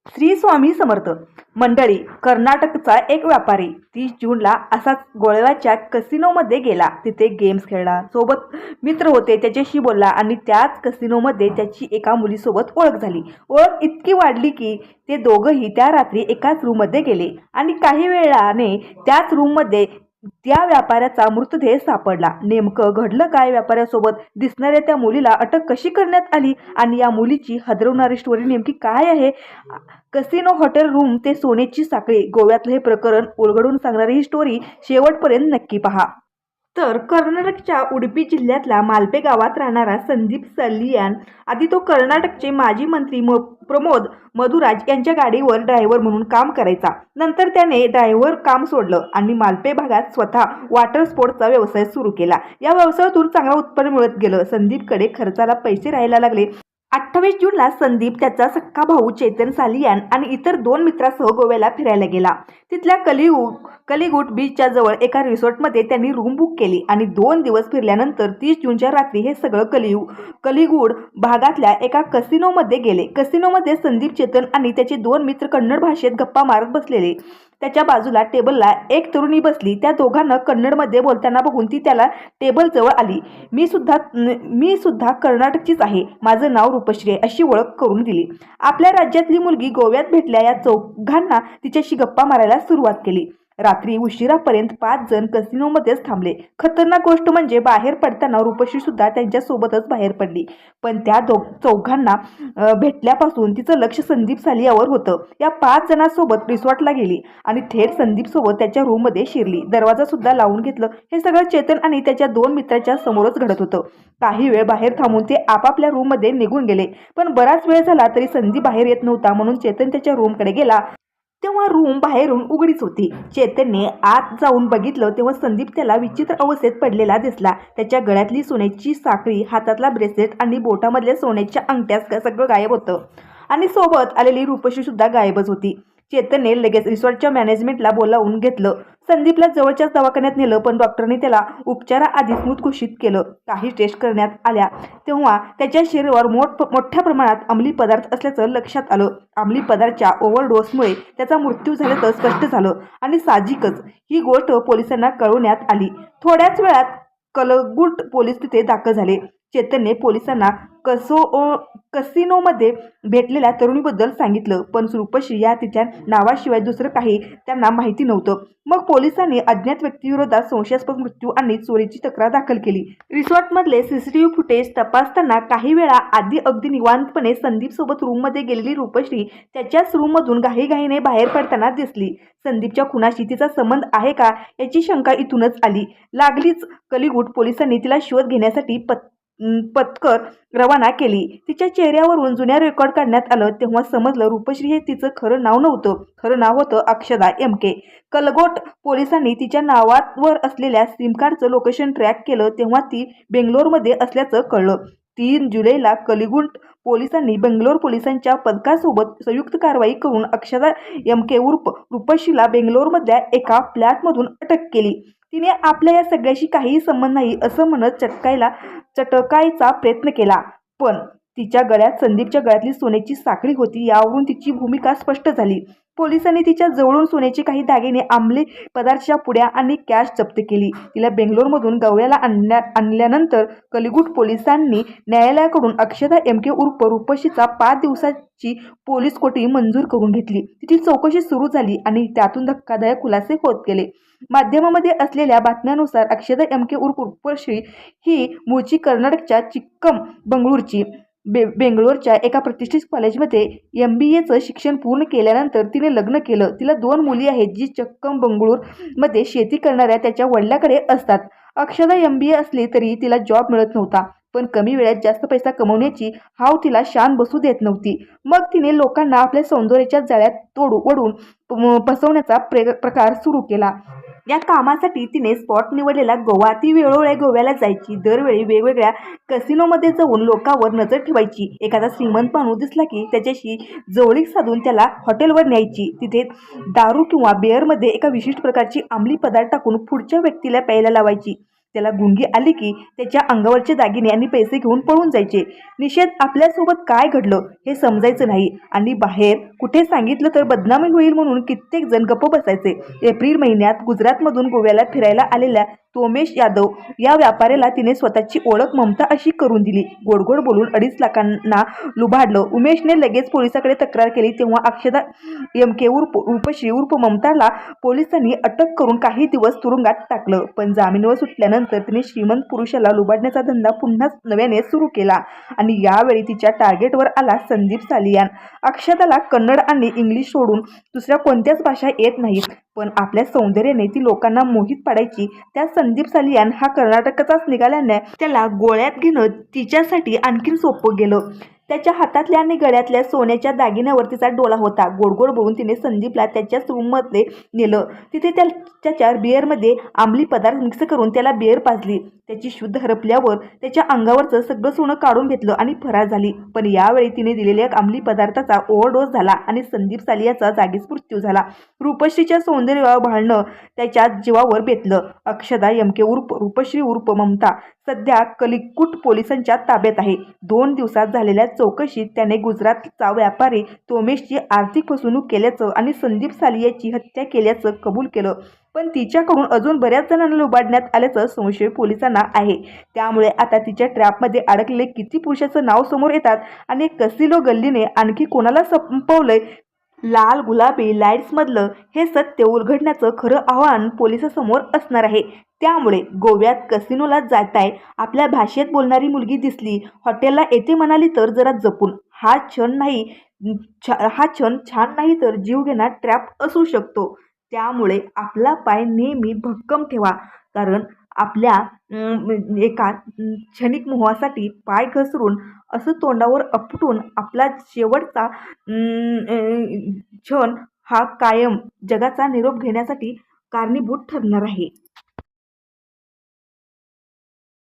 श्री स्वामी समर्थ मंडळी. कर्नाटकचा एक व्यापारी 30 जूनला असाच गोव्याच्या कसिनोमध्ये गेला. तिथे गेम्स खेळला, सोबत मित्र होते त्याच्याशी बोलला आणि त्याच कसिनोमध्ये त्याची एका मुलीसोबत ओळख झाली. ओळख इतकी वाढली की ते दोघंही त्या रात्री एकाच रूममध्ये गेले आणि काही वेळाने त्याच रूममध्ये त्या व्यापाऱ्याचा मृतदेह सापडला. नेमकं घडलं काय? व्यापाऱ्यासोबत दिसणाऱ्या त्या मुलीला अटक कशी करण्यात आली आणि या मुलीची हादरवणारी स्टोरी नेमकी काय आहे? कसिनो, हॉटेल रूम ते सोन्याची साखळी, गोव्यातलं हे प्रकरण उलगडून सांगणारी ही स्टोरी शेवटपर्यंत नक्की पहा. तर कर्नाटकच्या उडुपी जिल्ह्यातल्या मालपे गावात राहणारा संदीप सलियान, आधी तो कर्नाटकचे माजी मंत्री प्रमोद मधुराज यांच्या गाडीवर ड्रायव्हर म्हणून काम करायचा. नंतर त्याने ड्रायव्हर काम सोडलं आणि मालपे भागात स्वतः वॉटर स्पोर्ट्सचा व्यवसाय सुरू केला. या व्यवसायातून चांगलं उत्पन्न मिळत गेलं. संदीपकडे खर्चाला पैसे राहायला लागले. 28 जूनला संदीप, त्याचा सक्का भाऊ चेतन सालियान आणि इतर 2 मित्रांसह गोव्याला फिरायला गेला. तिथल्या कलिगुट बीचच्या जवळ एका रिसॉर्टमध्ये त्यांनी रूम बुक केली आणि 2 दिवस फिरल्यानंतर 30 जूनच्या रात्री हे सगळं कलिगुड भागातल्या एका कसिनोमध्ये गेले. कसिनोमध्ये संदीप, चेतन आणि त्याचे 2 मित्र कन्नड भाषेत गप्पा मारत बसलेले. त्याच्या बाजूला टेबलला एक तरुणी बसली. त्या दोघांना कन्नडमध्ये बोलताना बघून ती त्याला टेबल जवळ आली. मी सुद्धा कर्नाटकचीच आहे, माझं नाव रूपश्री आहे, अशी ओळख करून दिली. आपल्या राज्यातली मुलगी गोव्यात भेटल्या या चौघांना तिच्याशी गप्पा मारायला सुरुवात केली. रात्री उशिरापर्यंत 5 जण कसिनोमध्येच थांबले. खतरनाक गोष्ट म्हणजे बाहेर पडताना रूपश्री सुद्धा त्यांच्यासोबतच बाहेर पडली. पण त्या चौघांना भेटल्यापासून तिचं लक्ष संदीप सालियावर होतं. या 5 जणांसोबत रिसॉर्टला गेली आणि थेट संदीपसोबत त्याच्या रूममध्ये शिरली. दरवाजा सुद्धा लावून घेतलं. हे सगळं चेतन आणि त्याच्या 2 मित्रांच्या समोरच घडत होतं. काही वेळ बाहेर थांबून ते आपापल्या रूममध्ये निघून गेले. पण बराच वेळ झाला तरी संदीप बाहेर येत नव्हता. म्हणून चेतन त्याच्या रूमकडे गेला. तेव्हा रूम बाहेरून उघडीच होती. चेतनने आत जाऊन बघितलं तेव्हा संदीप त्याला विचित्र अवस्थेत पडलेला दिसला. त्याच्या गळ्यातली सोन्याची साखळी, हातातला ब्रेसलेट आणि बोटामधल्या सोन्याच्या अंगठ्या सगळं गायब होतं आणि सोबत आलेली रूपश्री सुद्धा गायबच होती. चेतनने लगेच रिसॉर्टच्या मॅनेजमेंटला बोलावून घेतलं. संदीपला जवळच्याच दवाखान्यात नेलं, पण डॉक्टरांनी त्याला उपचाराआधीच मृत घोषित केलं. काही टेस्ट करण्यात आल्या तेव्हा त्याच्या शरीरावर मोठ्या प्रमाणात अंमली पदार्थ असल्याचं लक्षात आलं. अंमली पदार्थाच्या ओव्हरडोसमुळे त्याचा मृत्यू झाल्याचं स्पष्ट झालं आणि साहजिकच ही गोष्ट पोलिसांना कळवण्यात आली. थोड्याच वेळात कलगुट पोलीस तिथे दाखल झाले. चेतनने पोलिसांना कसिनोमध्ये भेटलेल्या तरुणीबद्दल सांगितलं, पण रूपश्री या तिच्या नावाशिवाय दुसरं काही त्यांना माहिती नव्हतं. मग पोलिसांनी अज्ञात व्यक्तीविरोधात संशयास्पद मृत्यू आणि चोरीची तक्रार दाखल केली. रिसॉर्टमधले सीसीटीव्ही फुटेज तपासताना काही वेळा आधी अगदी निवांतपणे संदीपसोबत रूममध्ये गेलेली रूपश्री त्याच्याच रूममधून घाईघाईने बाहेर पडताना दिसली. संदीपच्या खुनाशी तिचा संबंध आहे का याची शंका इथूनच आली लागलीच. कलिगुट पोलिसांनी तिला शोध घेण्यासाठी पथकर रवाना केली. तिच्या चेहऱ्यावरून जुन्या रेकॉर्ड काढण्यात आलं तेव्हा समजलं रूपश्री हे तिचं खरं नाव नव्हतं. खरं नाव होतं अक्षदा एम.के. कलगोट पोलिसांनी तिच्या नावावर असलेल्या सिम कार्डचं लोकेशन ट्रॅक केलं तेव्हा ती बेंगलोरमध्ये असल्याचं कळलं. 3 जुलैला कलिगुट पोलिसांनी बेंगलोर पोलिसांच्या पथकासोबत संयुक्त कारवाई करून अक्षदा एम.के. उर्फ रूपश्रीला बेंगलोरमधल्या एका फ्लॅटमधून अटक केली. तिने आपल्या या सगळ्याशी काहीही संबंध नाही असं म्हणत चटकायचा प्रयत्न केला, पण तिच्या गळ्यात संदीपच्या गळ्यातली सोन्याची साखळी होती. यावरून तिची भूमिका स्पष्ट झाली. पोलिसांनी तिच्या जवळून सोन्याचे काही दागिने, अंमली पदार्थाच्या पुड्या आणि कॅश जप्त केली. तिला बेंगलोरमधून गोव्याला आणल्यानंतर कलिगुट पोलिसांनी न्यायालयाकडून अक्षदा एम.के. उर्फ रूपश्रीचा 5 दिवसाची पोलीस कोठडी मंजूर करून घेतली. तिची चौकशी सुरू झाली आणि त्यातून धक्कादायक खुलासे होत गेले. माध्यमामध्ये असलेल्या बातम्यांनुसार अक्षदा एम.के. उर्फ रूपश्री ही मूळची कर्नाटकच्या चिक्कमगळूरची. बेंगलोरच्या एका प्रतिष्ठित कॉलेजमध्ये MBAचं शिक्षण पूर्ण केल्यानंतर तिने लग्न केलं. तिला 2 मुली आहेत जी चिक्कमगळूरमध्ये शेती करणाऱ्या त्याच्या वडिलांकडे असतात. अक्षदा MBA असली तरी तिला जॉब मिळत नव्हता, पण कमी वेळात जास्त पैसा कमवण्याची हाव तिला शान बसू देत नव्हती. मग तिने लोकांना आपल्या सौंदर्याच्या जाळ्यात वडून फसवण्याचा प्रकार सुरू केला. या कामासाठी तिने स्पॉट निवडलेला गोवा. ती वेळोवेळी गोव्याला जायची. दरवेळी वेगवेगळ्या कसिनोमध्ये जाऊन लोकांवर नजर ठेवायची. एखादा श्रीमंत माणूस दिसला की त्याच्याशी जवळीक साधून त्याला हॉटेलवर न्यायची. तिथे दारू किंवा बिअरमध्ये एका विशिष्ट प्रकारची अंमली पदार्थ टाकून पुढच्या व्यक्तीला प्यायला लावायची. त्याला गुंगी आली की त्याच्या अंगावरचे दागिने आणि पैसे घेऊन पळून जायचे. निषेध आपल्यासोबत काय घडलं हे समजायचं नाही आणि बाहेर कुठे सांगितलं तर बदनामी होईल म्हणून कित्येक जण गप्प बसायचे. एप्रिल महिन्यात गुजरातमधून गोव्याला फिरायला आलेल्या तोमेश यादव या व्यापाऱ्याला तिने स्वतःची ओळख ममता अशी करून दिली. गोड बोलून 2.5 लाखांना लुबाडलं. उमेशने लगेच पोलिसांकडे तक्रार केली. तेव्हा अक्षदा एमके उर्फ रूपश्री उर्फ ममताला पोलिसांनी अटक करून काही दिवस तुरुंगात टाकलं. पण जामीनवर सुटल्यानंतर तिने श्रीमंत पुरुषाला लुबाडण्याचा धंदा पुन्हा नव्याने सुरू केला आणि यावेळी तिच्या टार्गेटवर आला संदीप सालियान. अक्षदाला कन्नड आणि इंग्लिश सोडून दुसऱ्या कोणत्याच भाषा येत नाहीत, पण आपल्या सौंदर्याने ती लोकांना मोहित पाडायची. त्या संदीप सालियान हा कर्नाटकचाच निघाल्याने त्याला गोळ्यात घेणं तिच्यासाठी आणखीन सोपं गेलं. त्याच्या हातातल्या आणि गळ्यातल्या सोन्याच्या दागिन्यावर तिचा डोळा होता. गोड बोलून तिने संदीपला त्याच्याच रूममध्ये नेलं. तिथे त्याच्या बिअरमध्ये अंमली पदार्थ मिक्स करून त्याला बिअर पाजली. त्याची शुद्ध हरपल्यावर त्याच्या अंगावरचं सगळं सोनं काढून घेतलं आणि फरार झाली. पण यावेळी तिने दिलेल्या अंमली पदार्थाचा ओव्हरडोस झाला आणि संदीप सालियाचा जागीच मृत्यू झाला. रूपश्रीच्या सौंदर्यावर भाळणं त्याच्या जीवावर बेतलं. अक्षदा एमके उर्फ रूपश्री उर्फ ममता सध्या कलिकुट पोलिसांच्या ताब्यात आहे. 2 दिवसात झालेल्या चौकशीत त्याने गुजरातचा व्यापारी तोमेशची आर्थिक फसवणूक केल्याचं आणि संदीप सालियाची हत्या केल्याचं कबूल केलं. पण तिच्याकडून अजून बऱ्याच जणांना लुबाडण्यात आल्याचा संशय पोलिसांना आहे. त्यामुळे आता तिच्या ट्रॅपमध्ये अडकलेले किती पुरुषाचं नाव समोर येतात आणि कसिनो गल्लीने आणखी कोणाला संपवलंय, लाल गुलाबी लाईट्समधलं हे सत्य उलगडण्याचं खरं आव्हान पोलिसांसमोर असणार आहे. त्यामुळे गोव्यात कसिनोला जाताय, आपल्या भाषेत बोलणारी मुलगी दिसली, हॉटेलला येते म्हणाली तर जरा जपून. हा क्षण छान नाही तर जीवघेणा ट्रॅप असू शकतो. त्यामुळे आपला पाय नेहमी भक्कम ठेवा, कारण आपल्या एका क्षणिक मोहासाठी पाय घसरून असं तोंडावर आपटून आपला शेवटचा क्षण हा कायम जगाचा निरोप घेण्यासाठी कारणीभूत ठरणार आहे.